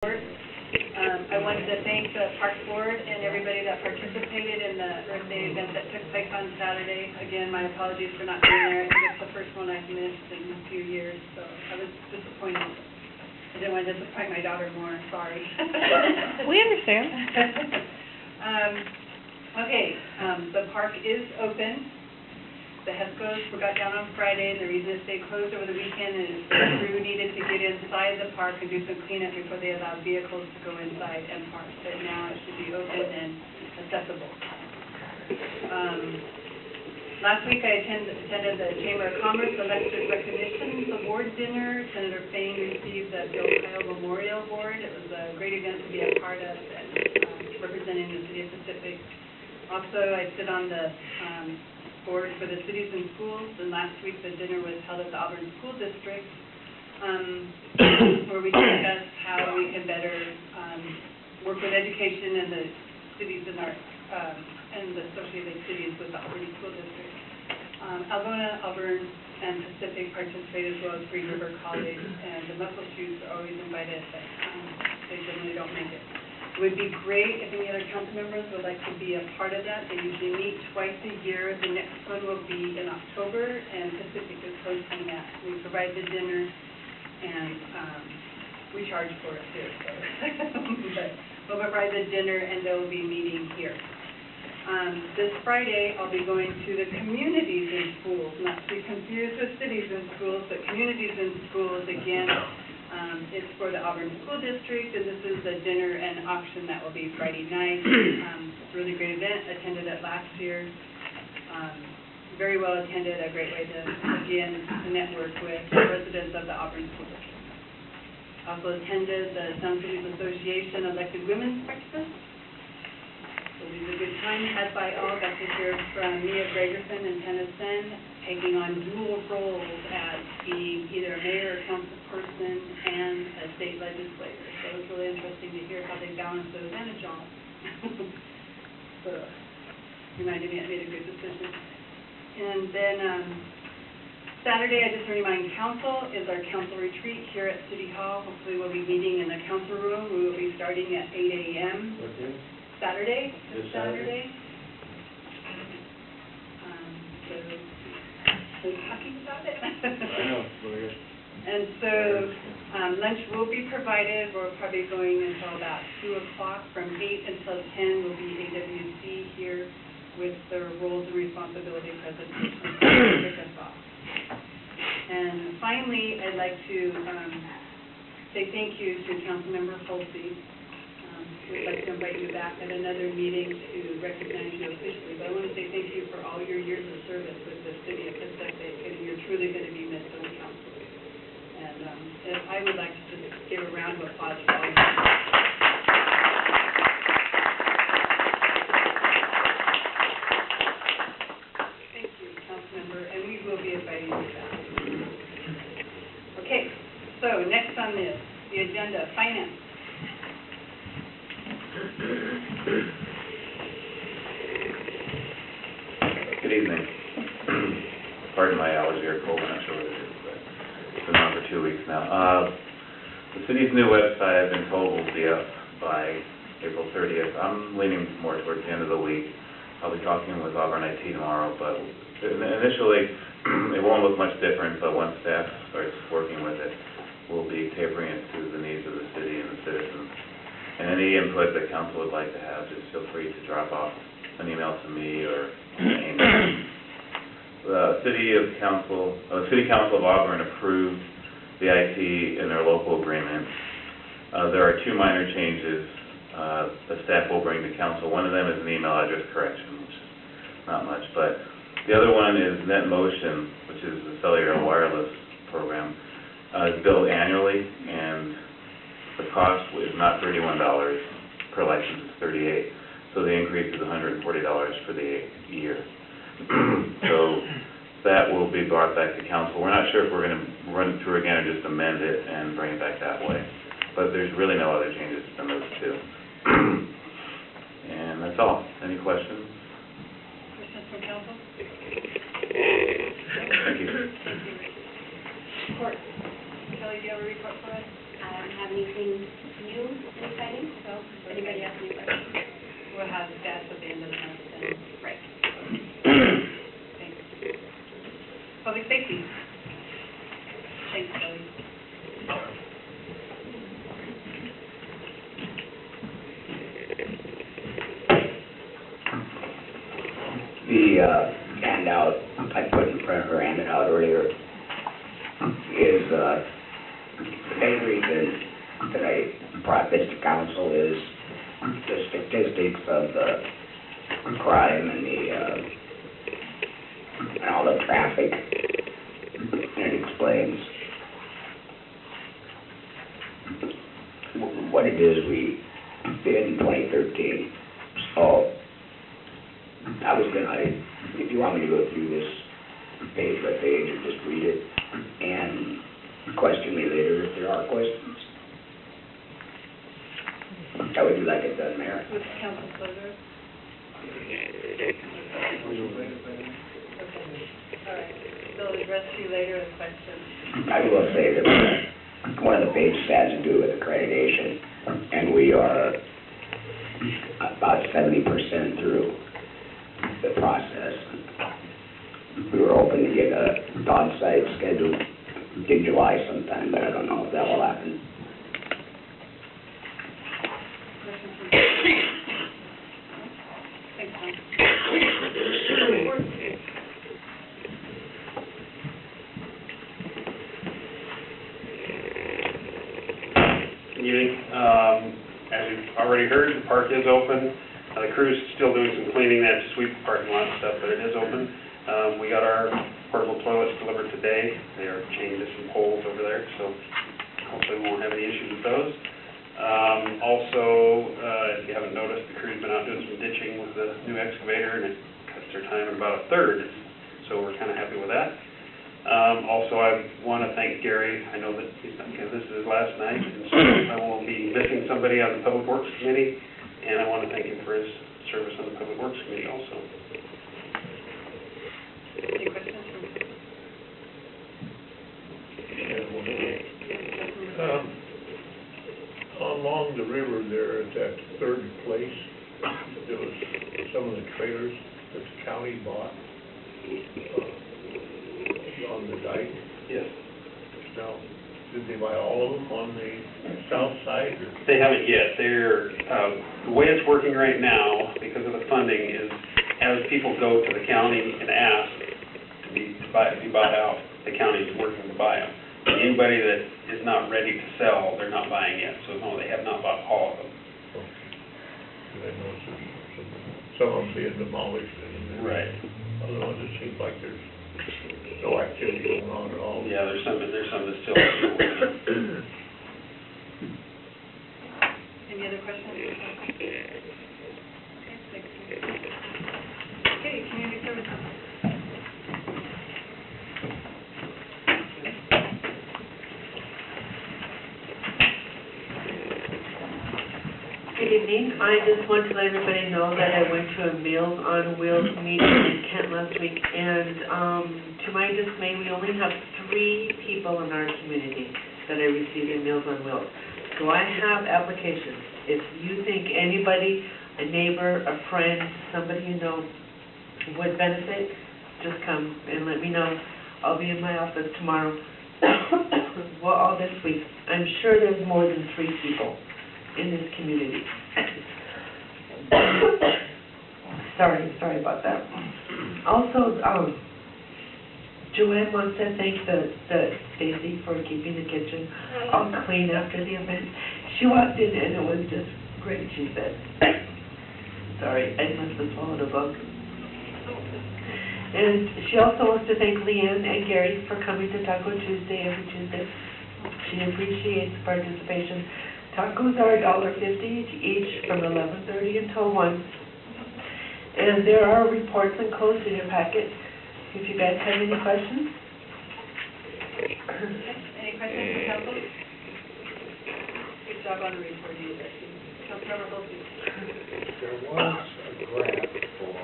I wanted to thank the Park Board and everybody that participated in the Earth Day event that took place on Saturday. Again, my apologies for not being there. I think it's the first one I've missed in a few years, so I was disappointed. I didn't want to disappoint my daughter more, sorry. We understand. The park is open. The HESCOs got down on Friday, and the reason it stayed closed over the weekend is the crew needed to get inside the park and do some cleanup before they allowed vehicles to go inside and park. But now it should be open and accessible. Last week I attended the Chamber of Commerce Elected Recognition Award Dinner. Senator Fain received the Bill Kyle Memorial Award. It was a great event to be a part of and representing the City of Pacific. Also, I sit on the board for the cities and schools, and last week the dinner was held at the Auburn School District, where we discussed how we can better work with education and the cities in our and the associated cities with the Auburn School District. Algona, Auburn, and Pacific participate as well as Green River College, and the Muscle Shoes are always invited, but they generally don't make it. It would be great if any other council members would like to be a part of that. They usually meet twice a year. The next one will be in October, and Pacific is hosting that. We provide the dinner, and we charge for it too. So. But we'll provide the dinner, and they will be meeting here. This Friday, I'll be going to the communities in schools, not to be confused with cities in schools, but communities in schools again. It's for the Auburn School District, and this is the dinner and auction that will be Friday night. It's a really great event. Attended it last year. Very well attended. A great way to, again, to network with the residents of the Auburn School District. Also attended the Sun Cities Association Elected Women's Breakfast. So it was a good time had by all. Got to hear from Mia Gregerson and Tennyson taking on dual roles as being either a mayor or council person and a state legislator. So it was really interesting to hear how they balance those and a job. So reminded me I made a good decision. And then Saturday, I just want to remind council, is our council retreat here at City Hall. Hopefully we'll be meeting in the council room. We will be starting at 8 a.m. What day? Saturday. This Saturday? So talking about it. I know. And so lunch will be provided. We're probably going until about 2 o'clock. From 8 until 10 will be AWC here with the roles and responsibility presentation to kick us off. And finally, I'd like to say thank you to Councilmember Holsey. We'd like to invite you back at another meeting to recognize you officially. But I want to say thank you for all your years of service with the City of Pacific, and you're truly going to be missed on the council. And I would like to just give a round of applause for all of you. Thank you, Councilmember, and we will be inviting you back. Okay, so next on the agenda, finance. Good evening. Pardon my allergy or cold, I'm not sure what it is, but it's been on for 2 weeks now. The city's new website, I've been told, will be up by April 30th. I'm leaning more towards the end of the week. I'll be talking with Auburn IT tomorrow, but initially it won't look much different, but once staff starts working with it, we'll be tapering it to the needs of the city and the citizens. And any input that council would like to have, just feel free to drop off an email to me or an email. The City Council of Auburn approved the IT in their local agreement. There are 2 minor changes the staff will bring to council. One of them is an email address correction, which is not much, but the other one is NetMotion, which is the cellular and wireless program, is billed annually, and the cost is not $31 per license, it's $38. So the increase is $140 for the year. So that will be brought back to council. We're not sure if we're going to run it through again or just amend it and bring it back that way. But there's really no other changes than those 2. And that's all. Any questions? Questions from council? Thank you. Report. Kelly, do you have a report for us? don't have anything new and exciting, so if anybody has any questions. We'll have stats at the end of the month then. Right. Thanks. Public safety. Thanks, Kelly. The handout I put in front of her, handed out earlier, is the main reason that I brought this to council is the statistics of the crime and and all the traffic, and it explains what it is we did in 2013. So I was gonna, if you want me to go through this page by page or just read it and question me later if there are questions. How would you like it done, Mayor? With council pleasure. Okay. All right. They'll address you later as questions. I will say that one of the pages has to do with accreditation, and we are about 70% through the process. We were hoping to get a on-site scheduled in July sometime, but I don't know if that will happen. Questions from Thanks, Tom. Good evening. As you've already heard, the park is open. The crew's still doing some cleaning, they have to sweep the parking lot and stuff, but it is open. We got our portable toilets delivered today. They are chained to some poles over there, so hopefully we won't have any issues with those. Also, if you haven't noticed, the crew's been out doing some ditching with the new excavator, and it cuts their time in about a third, so we're kind of happy with that. Also, I want to thank Gary. I know that he's not, because this is his last night, and so I will be missing somebody on the Public Works Committee, and I want to thank him for his service on the Public Works Committee also. Any questions from? Along the river there at that third place, there was some of the trailers that the county bought on the dike. Yes. Now, did they buy all of them on the south side? Or? They haven't yet. They're, the way it's working right now, because of the funding, is as people go to the county and ask to be bought out, the county is working to buy them. Anybody that is not ready to sell, they're not buying yet. So no, they have not bought all of them. Okay. I know some of them being demolished. And Right. Other ones, it seems like there's no activity going on at all. Yeah, there's some that still. Any other questions? Okay, thank you. Okay, community services. Good evening. I just want to let everybody know that I went to a Meals on Wheels meeting in Kent last week, and to my dismay, we only have 3 people in our community that are receiving Meals on Wheels. So I have applications. If you think anybody, a neighbor, a friend, somebody you know would benefit, just come and let me know. I'll be in my office tomorrow, well, all this week. I'm sure there's more than 3 people in this community. Sorry about that. Also, Joanne wants to thank the Stacy for keeping the kitchen all clean after the event. She walked in and it was just great, she said. Sorry, I must have swallowed a bug. And she also wants to thank Leanne and Gary for coming to Taco Tuesday every Tuesday. She appreciates participation. Tacos are $1.50 each from 11:30 until 1. And there are reports enclosed in your packet if you guys have any questions. Any questions from council? Good job on the report, you guys. Councilmember Holsey. There was a grant for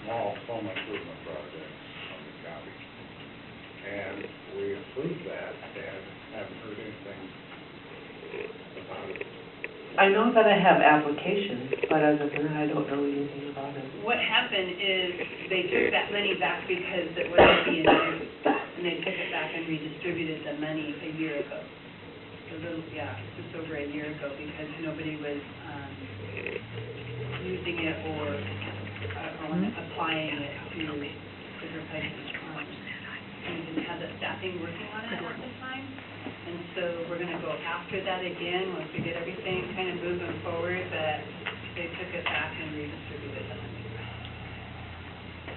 small home improvement projects from the county, and we approved that and haven't heard anything about it? I know that I have applications, but other than that, I don't know anything about it. What happened is they took that money back because it wasn't being used, and they took it back and redistributed the money a year ago. Just over a year ago, because nobody was using it or applying it to different places. And we didn't have the staffing working on it at the time. And so we're going to go after that again, once we get everything kind of moving forward, that they took it back and redistributed the money.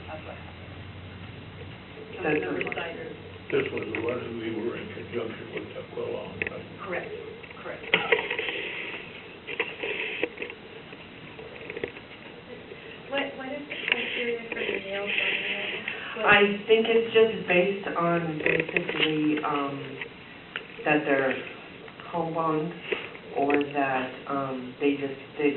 That's what happened. Councilmember Snyder. This was the one that we were in conjunction with that for a long time. Correct. What is the criteria for the meals on there? I think it's just based on basically, that they're homebound or that, they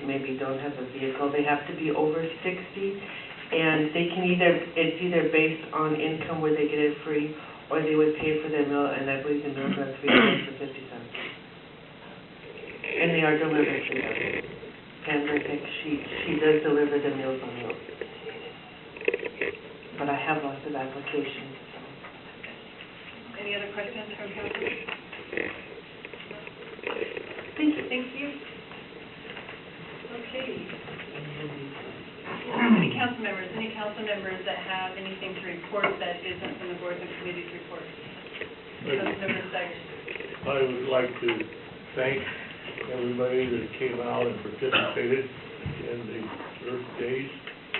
maybe don't have a vehicle. They have to be over 60, and they can it's either based on income where they get it free, or they would pay for their meal, and I believe the meals are $3.50. And they are delivered to them. And I think she does deliver the meals on wheels. But I have lots of applications, so. Any other questions from council? Thank you. Thank you. Okay. Any council members that have anything to report that isn't from the boards and committees report? Councilmember Sykes. I would like to thank everybody that came out and participated in the Earth Days.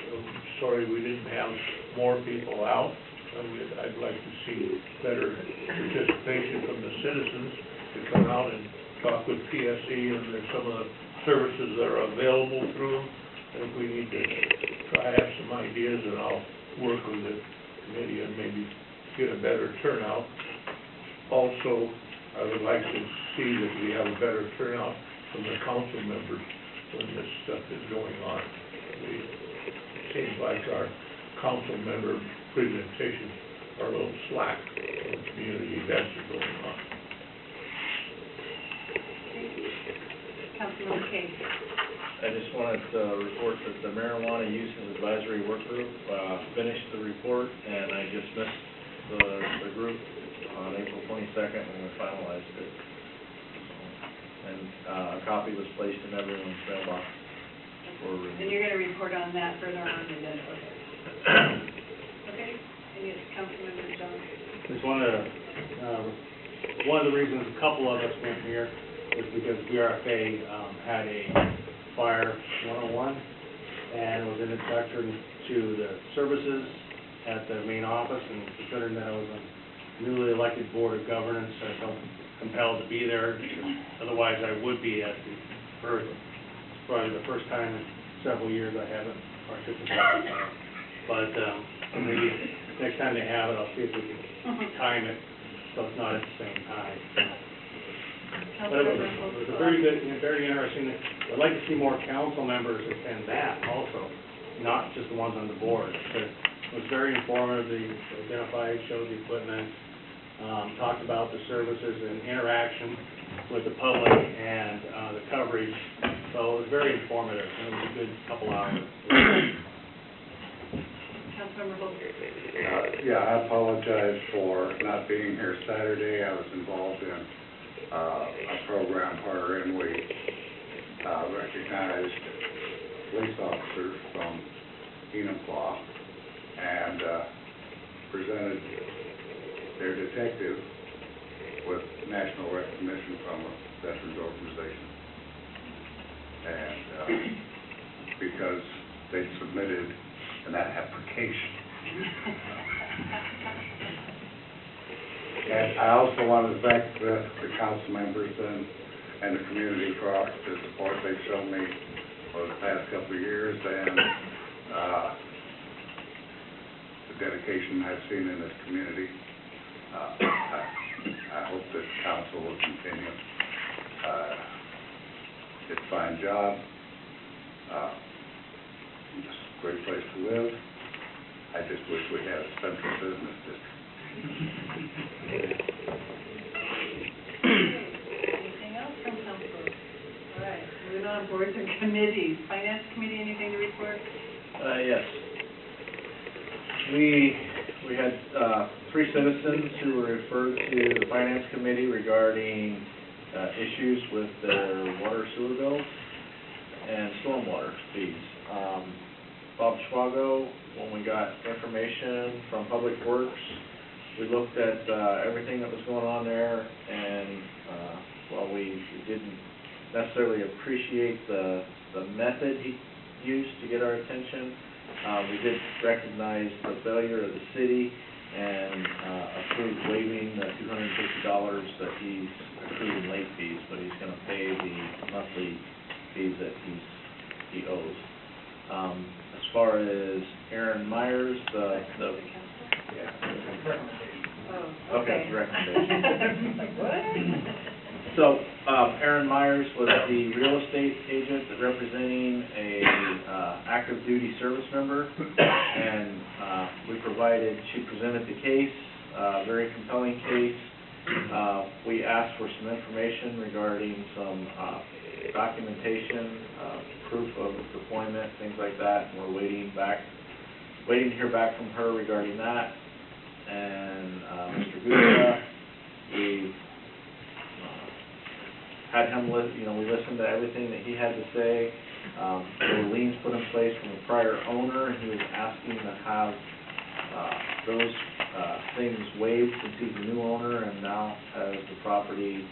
I'm sorry we didn't have more people out. I'd like to see better participation from the citizens to come out and talk with PSE, and there's some of the services that are available through them. I think we need to try to have some ideas, and I'll work with the committee and maybe get a better turnout. Also, I would like to see that we have a better turnout from the council members when this stuff is going on. It seems like our council member presentations are a little slack when community events are going on. Councilmember Kay. I just wanted to report that the Marijuana Use Advisory Work Group finished the report, and I just missed the group on April 22nd when we finalized it. And a copy was placed in everyone's mailbox for review. And you're going to report on that further on in the okay. Okay. Any Councilmember Jones? Just wanted to, one of the reasons a couple of us went here was because BRFA had a fire 101, and it was an introduction to the services at the main office, and considering that I was a newly elected board of governance, I felt compelled to be there. Otherwise, I would be at the first, probably the first time in several years I haven't participated. But maybe next time they have it, I'll see if we can time it so it's not at the same time. But it was a very good, very interesting. I'd like to see more council members attend that also, not just the ones on the board. But it was very informative. They identified, showed the equipment, talked about the services and interaction with the public and the coverage. So it was very informative. It was a good couple hours. Councilmember Holder. Yeah, I apologize for not being here Saturday. I was involved in a program wherein we recognized police officers from Enumclaw and presented their detective with national recognition from a veterans organization. And because they submitted an application. And I also want to thank the council members and the community for the support they've shown me over the past couple of years, and the dedication I've seen in this community. I hope that council will continue. It's a fine job. It's a great place to live. I just wish we had a central business district. Anything else from moving on, boards and committees. Finance committee, anything to report? Yes. We had, 3 citizens who were referred to the finance committee regarding, issues with their water sewer bills and stormwater fees. Bob Schwago, when we got information from Public Works, we looked at, everything that was going on there, and, while we didn't necessarily appreciate the method he used to get our attention, we did recognize the failure of the city and approved waiving the $250 that he's accrued in late fees, but he's gonna pay the monthly fees that he owes. As far as Aaron Myers, yeah. Oh, Okay, okay. recommendation. What? So, Aaron Myers was the real estate agent representing a active duty service member, and she presented the case, very compelling case. We asked for some information regarding some documentation, proof of deployment, things like that, and we're waiting to hear back from her regarding that. And Mr. Gupta, we had him we listened to everything that he had to say. There were liens put in place from a prior owner, and he was asking to have those things waived since he's a new owner and now has the property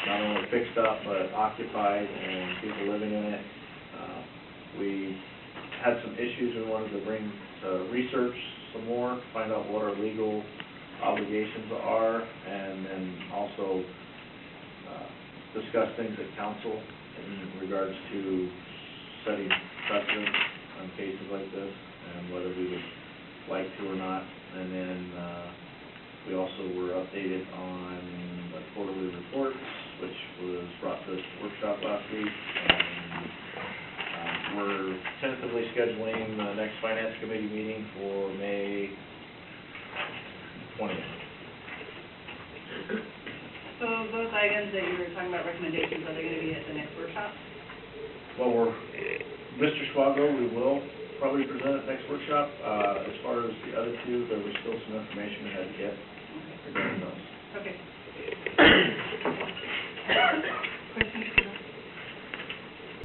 not only fixed up but occupied and people living in it. We had some issues we wanted to bring to research some more, find out what our legal obligations are, and then also discuss things at council in regards to setting precedent on cases like this and whether we would like to or not. And then we also were updated on the quarterly reports, which was brought to this workshop last week. And we're tentatively scheduling the next finance committee meeting for May 20th. So those items that you were talking about, recommendations, are they going to be at the next workshop? Well, Mr. Schwago, we will probably present at next workshop. As far as the other two, there was still some information we had to get regarding those. Okay.